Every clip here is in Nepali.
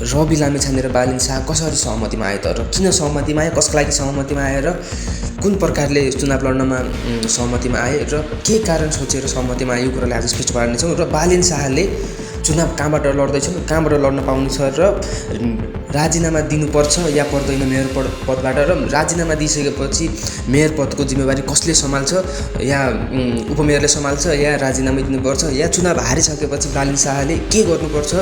रवि लामिछाने र बालिन शाह कसरी सहमतिमा आए त र किन सहमतिमा आए, कसको लागि सहमतिमा आए र कुन प्रकारले चुनाव लड्नमा सहमतिमा आए र के कारण सोचेर सहमतिमा आए, यो कुरालाई आज स्पष्ट पार्नेछौँ। र बालिन शाहले चुनाव कहाँबाट लड्दैछन्, कहाँबाट लड्न पाउनेछ र राजीनामा दिनुपर्छ या पर्दैन मेयर पदबाट, र राजीनामा दिइसकेपछि मेयर पदको जिम्मेवारी कसले सम्हाल्छ, या उपमेयरले सम्हाल्छ, या राजीनामा दिनुपर्छ, या चुनाव हारिसकेपछि बालिन शाहले के गर्नुपर्छ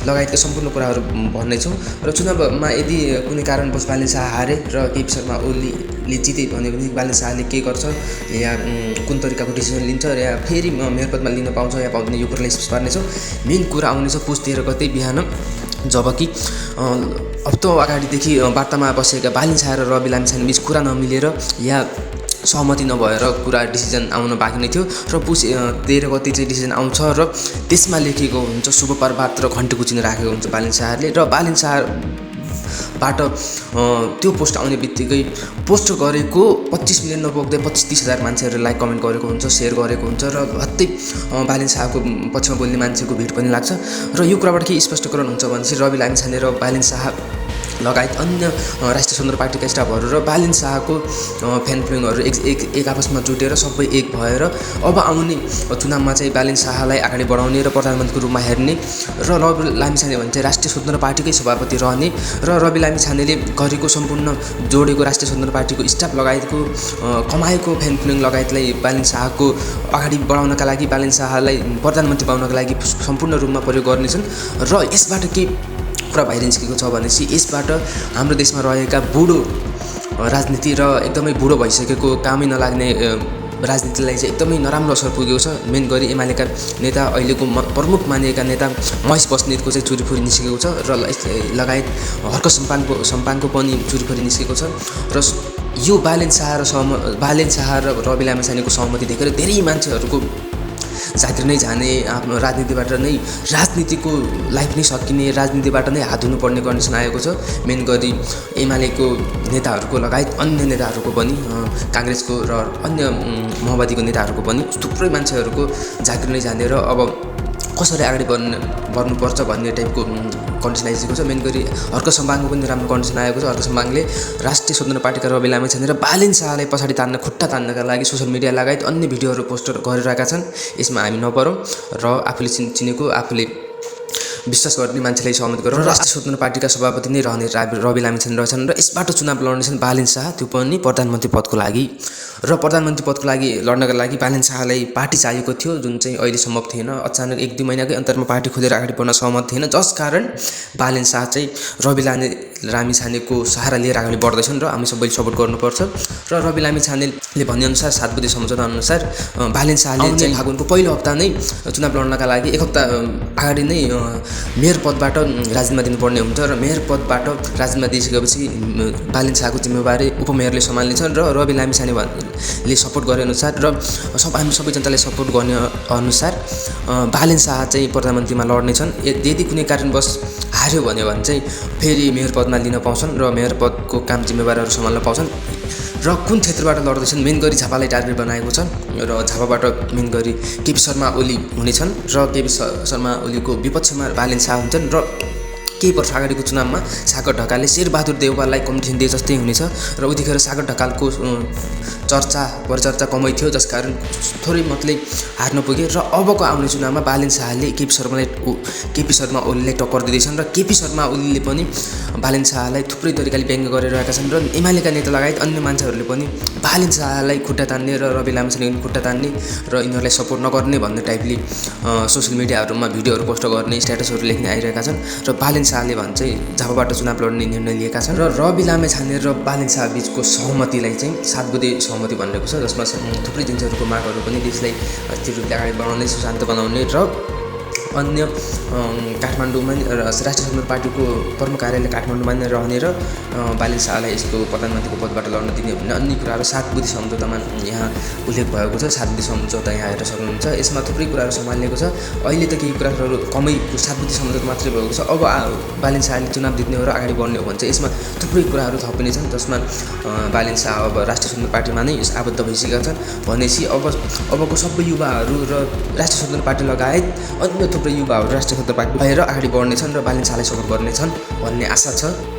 लगायतका सम्पूर्ण कुराहरू भन्नेछौँ। र चुनावमा यदि कुनै कारणवश बालिन शाह हारे र केपी शर्मा ओलीले जिते भने पनि बालिन शाहले के गर्छ, या कुन तरिकाको डिसिजन लिन्छ, र या फेरि मेयर पदमा लिन पाउँछ या पाउँदैन, यो कुरालाई स्पष्ट पार्नेछौँ। मेन कुरा आउनेछ पुस 13 गते बिहान, जबकि हप्ता अगाडिदेखि वार्तामा बसेका बालिन शाह र रवि लामिछाने बिच कुरा नमिलेर या सहमति नभएर कुरा डिसिजन आउन बाँकी नै थियो। र पुस 13 गते चाहिँ डिसिजन आउँछ र त्यसमा लेखेको हुन्छ शुभ प्रभात र घन्टी कुचिन राखेको हुन्छ बालिन शाहले। र बालिन शाहबाट त्यो पोस्ट आउने बित्तिकै पोस्ट गरेको 25 मिलियन नपुग्दै 25-30 हजार मान्छेहरूले लाइक कमेन्ट गरेको हुन्छ, सेयर गरेको हुन्छ, र हत्तै बालिन शाहको पक्षमा बोल्ने मान्छेको भिड पनि लाग्छ। र यो कुराबाट के स्पष्टीकरण हुन्छ भनेपछि रवि लामिछाने र बालिन शाह लगायत अन्य राष्ट्रिय स्वतन्त्र पार्टीका स्टाफहरू र बालिन शाहको फ्यान फ्लोइङहरू एक आपसमा जुटेर सबै एक भएर अब आउने चुनावमा चाहिँ बालिन शाहलाई अगाडि बढाउने र प्रधानमन्त्रीको रूपमा हेर्ने, र रवि लामिछाने भने चाहिँ राष्ट्रिय स्वतन्त्र पार्टीकै सभापति रहने, र रवि लामिछानेले गरेको सम्पूर्ण जोडेको राष्ट्रिय स्वतन्त्र पार्टीको स्टाफ लगायतको कमाएको फ्यान फ्लोइङ लगायतलाई बालिन शाहको अगाडि बढाउनका लागि, बालिन शाहलाई प्रधानमन्त्री बनाउनका लागि सम्पूर्ण रूपमा प्रयोग गर्नेछन्। र यसबाट के कुरा बाहिर निस्केको छ भनेपछि यसबाट हाम्रो देशमा रहेका बुढो राजनीति र एकदमै बुढो भइसकेको कामै नलाग्ने राजनीतिलाई चाहिँ एकदमै नराम्रो असर पुगेको छ। मेन गरी एमालेका नेता, अहिलेको प्रमुख मानिएका नेता महेश बस्नेतको चाहिँ चुरीफुरी निस्केको छ, र लगायत हर्क सम्पाङको पनि चुरीफुरी निस्केको छ। र यो बालिन शाह र रवि लामिछानेको सहमति देखेर धेरै मान्छेहरूको जागिर नै जाने, आफ्नो राजनीतिबाट नै राजनीतिको लाइफ नै सकिने, राजनीतिबाट नै हात धुनुपर्ने कन्डिसन आएको छ। मेन गरी एमालेको नेताहरूको लगायत अन्य नेताहरूको पनि, काङ्ग्रेसको र अन्य माओवादीको नेताहरूको पनि थुप्रै मान्छेहरूको जागिर नै जाने र अब कसरी अगाडि बढ्नुपर्छ भन्ने टाइपको कन्डिसन आइसकेको छ। मेन गरी हर्क सम्पाङको पनि राम्रो कन्डिसन आएको छ। हर्क सम्पाङले राष्ट्रिय स्वतन्त्र पार्टीका रवि लामिछाने र बालिन शाहलाई पछाडि खुट्टा तान्नका लागि सोसियल मिडिया लगायत अन्य भिडियोहरू पोस्टर गरिरहेका छन्। यसमा हामी नपरौँ र आफूले चिनेको, आफूले विश्वास गर्ने मान्छेलाई सहमति गरेर राष्ट्रिय स्वतन्त्र पार्टीका सभापति नै रहने रवि लामिछाने रहेछन्, र यसबाट चुनाव लड्नेछन् बालिन शाह, त्यो पनि प्रधानमन्त्री पदको लागि। र प्रधानमन्त्री पदको लागि लड्नका लागि बालिन शाहलाई पार्टी चाहिएको थियो, जुन चाहिँ अहिले सम्भव थिएन। अचानक 1-2 महिनाकै अन्तरमा पार्टी खोलेर अगाडि बढ्न सहमत थिएन, जसकारण बालिन शाह चाहिँ रवि लामिछानेको सहारा लिएर अगाडि बढ्दैछन्, र हामी सबैले सपोर्ट गर्नुपर्छ। र रवि लामिछानेले भनेअनुसार 7 बुँदे सम्झौता अनुसार बालिन शाहले चाहिँ फागुनको पहिलो हप्ता नै चुनाव लड्नका लागि 1 हप्ता अगाडि नै मेयर पदबाट राजीनामा दिनुपर्ने हुन्छ, र मेयर पदबाट राजीनामा दिइसकेपछि बालिन शाहको जिम्मेवारी उपमेयरले सम्हाल्नेछन्। र रवि लामिछानेले सपोर्ट गरे अनुसार र हामी सबै जनताले सपोर्ट गर्ने अनुसार बालिन शाह चाहिँ प्रधानमन्त्रीमा लड्नेछन्। यदि कुनै कारणवश हार्यो भने चाहिँ फेरि मेयर पदमा लिन पाउँछन् र मेयर पदको काम जिम्मेवारीहरू सम्हाल्न पाउँछन्। र कुन क्षेत्रबाट लड्दैछन्, मेन गरी झापालाई टार्गेट बनाएको छ, र झापाबाट मेन गरी केपी शर्मा ओली हुनेछन्, र केपी शर्मा ओलीको विपक्षमा बालिन शाह हुन्छन्। र केही वर्ष अगाडिको चुनावमा सागर ढकालले शेरबहादुर देउवालाई कम्पिटिसन दिए जस्तै हुनेछ, र उतिखेर सागर ढकालको परिचर्चा कमै थियो, जसकारण थोरै मतले हार्न पुगे। र अबको आउने चुनावमा बालिन शाहले केपी शर्मा ओलीलाई टक्कर दिँदैछन्, र केपी शर्मा ओलीले पनि बालिन शाहलाई थुप्रै तरिकाले व्यङ्ग्य गरिरहेका छन्, र एमालेका नेता लगायत अन्य मान्छेहरूले पनि बालिन शाहलाई खुट्टा तान्ने र रवि लामिछानेले खुट्टा तान्ने र यिनीहरूलाई सपोर्ट नगर्ने भन्ने टाइपले सोसियल मिडियाहरूमा भिडियोहरू पोस्ट गर्ने, स्ट्याटसहरू लेख्ने आइरहेका छन्। र बालिन शाहले चाहिँ झापाबाट चुनाव लड्ने निर्णय लिएका छन्, र रवि लामिछाने र बालिन शाह बिचको सहमतिलाई चाहिँ 7 बुँदे सहमति भनेको छ, जसमा थुप्रै जिनिसहरूको मागहरू पनि देशलाई स्थिर रूपले अगाडि बढाउने, सुशान्त बनाउने, र अन्य काठमाडौँमा राष्ट्रिय स्वतन्त्र पार्टीको प्रमुख कार्यालय काठमाडौँमा नै रहने र बालिन शाहलाई यसको प्रधानमन्त्रीको पदबाट लड्न दिने भन्ने अन्य कुराहरू 7 बुँदे सम्झौतामा यहाँ उल्लेख भएको छ। 7 बुँदे सम्झौता यहाँ हेर्न सक्नुहुन्छ। यसमा थुप्रै कुराहरू सम्हालिएको छ। अहिले त केही कुराहरू कमै 7 बुँदे सम्झौता मात्रै भएको छ। अब बालिन शाहले चुनाव जित्ने हो र अगाडि बढ्ने हो भने चाहिँ यसमा थुप्रै कुराहरू थपिनेछन्, जसमा बालिन शाह अब राष्ट्रिय स्वतन्त्र पार्टीमा नै आबद्ध भइसकेका छन् भनेपछि अबको सबै युवाहरू र राष्ट्रिय स्वतन्त्र पार्टी लगायत अन्य थुप्रै युवाहरू राष्ट्रिय क्षेत्र पार्टी भएर अगाडि बढ्नेछन् र बालिन शाहलाई सपोर्ट गर्नेछन् भन्ने आशा छ।